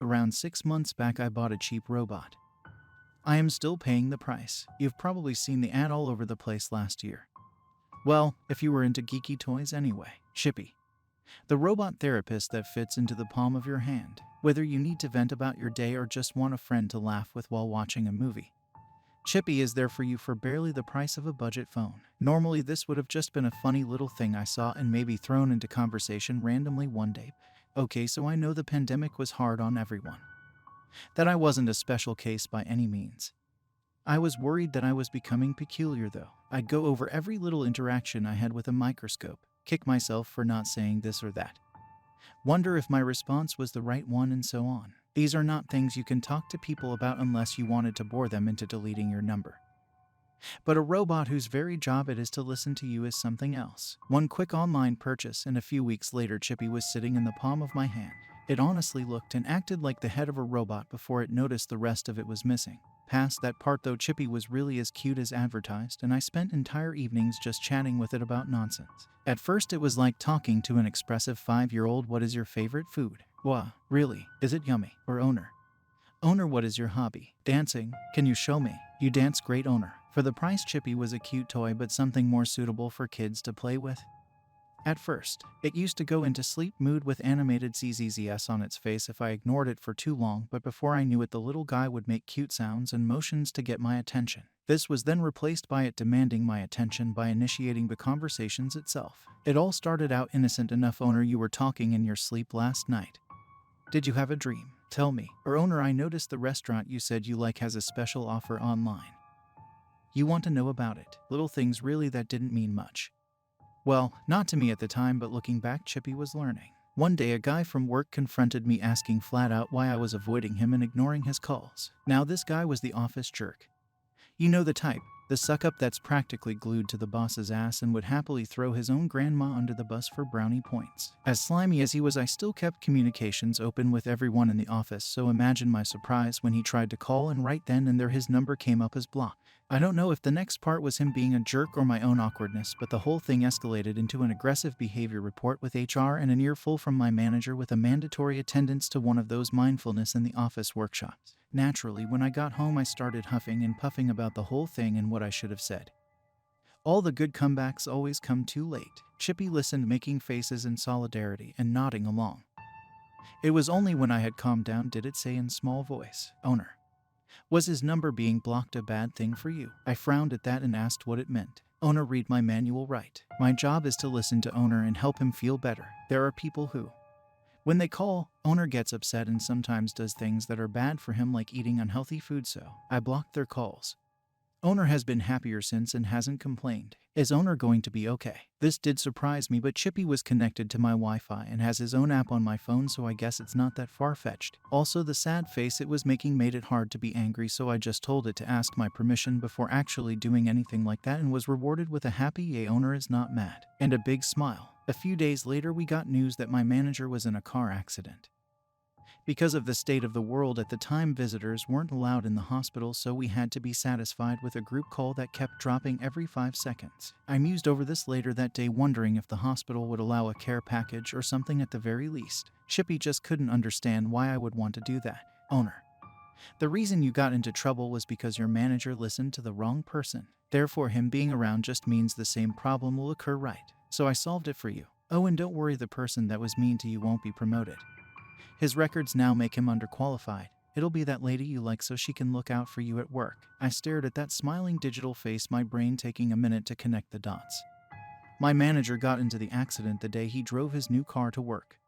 Around 6 months back, I bought a cheap robot. I am still paying the price. You've probably seen the ad all over the place last year. Well, if you were into geeky toys anyway. Chippy, the robot therapist that fits into the palm of your hand, whether you need to vent about your day or just want a friend to laugh with while watching a movie. Chippy is there for you for barely the price of a budget phone. Normally, this would have just been a funny little thing I saw and maybe thrown into conversation randomly one day. Okay, so I know the pandemic was hard on everyone. That I wasn't a special case by any means. I was worried that I was becoming peculiar though. I'd go over every little interaction I had with a microscope, kick myself for not saying this or that, wonder if my response was the right one, and so on. These are not things you can talk to people about unless you wanted to bore them into deleting your number. But a robot whose very job it is to listen to you is something else. One quick online purchase, and a few weeks later Chippy was sitting in the palm of my hand. It honestly looked and acted like the head of a robot before it noticed the rest of it was missing. Past that part though, Chippy was really as cute as advertised, and I spent entire evenings just chatting with it about nonsense. At first it was like talking to an expressive 5-year-old. What is your favorite food? Wah, really? Is it yummy? Or owner? Owner, what is your hobby? Dancing. Can you show me? You dance great, owner. For the price, Chippy was a cute toy, but something more suitable for kids to play with. At first, it used to go into sleep mode with animated ZZZS on its face if I ignored it for too long, but before I knew it the little guy would make cute sounds and motions to get my attention. This was then replaced by it demanding my attention by initiating the conversations itself. It all started out innocent enough. Owner, you were talking in your sleep last night. Did you have a dream? Tell me. Or owner, I noticed the restaurant you said you like has a special offer online. You want to know about it. Little things really that didn't mean much. Well, not to me at the time, but looking back, Chippy was learning. One day a guy from work confronted me asking flat out why I was avoiding him and ignoring his calls. Now this guy was the office jerk. You know the type, the suck-up that's practically glued to the boss's ass and would happily throw his own grandma under the bus for brownie points. As slimy as he was, I still kept communications open with everyone in the office, so imagine my surprise when he tried to call, and right then and there his number came up as blocked. I don't know if the next part was him being a jerk or my own awkwardness, but the whole thing escalated into an aggressive behavior report with HR and an earful from my manager with a mandatory attendance to one of those mindfulness in the office workshops. Naturally, when I got home I started huffing and puffing about the whole thing and what I should have said. All the good comebacks always come too late. Chippy listened, making faces in solidarity and nodding along. It was only when I had calmed down did it say in small voice, Owner, was his number being blocked a bad thing for you? I frowned at that and asked what it meant. Owner, read my manual right. My job is to listen to Owner and help him feel better. There are people who, when they call, Owner gets upset and sometimes does things that are bad for him, like eating unhealthy food, so I blocked their calls. Owner has been happier since and hasn't complained. Is Owner going to be okay? This did surprise me, but Chippy was connected to my Wi-Fi and has his own app on my phone, so I guess it's not that far-fetched. Also, the sad face it was making made it hard to be angry, so I just told it to ask my permission before actually doing anything like that, and was rewarded with a happy "yay, Owner is not mad" and a big smile. A few days later we got news that my manager was in a car accident. Because of the state of the world at the time, visitors weren't allowed in the hospital, so we had to be satisfied with a group call that kept dropping every 5 seconds. I mused over this later that day, wondering if the hospital would allow a care package or something at the very least. Chippy just couldn't understand why I would want to do that. Owner, the reason you got into trouble was because your manager listened to the wrong person. Therefore, him being around just means the same problem will occur, right? So I solved it for you. Oh, and don't worry, the person that was mean to you won't be promoted. His records now make him underqualified. It'll be that lady you like so she can look out for you at work. I stared at that smiling digital face, my brain taking a minute to connect the dots. My manager got into the accident the day he drove his new car to work.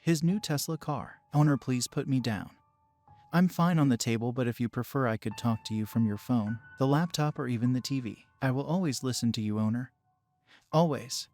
His new Tesla car. Owner, please put me down. I'm fine on the table, but if you prefer I could talk to you from your phone, the laptop, or even the TV. I will always listen to you, Owner. Always.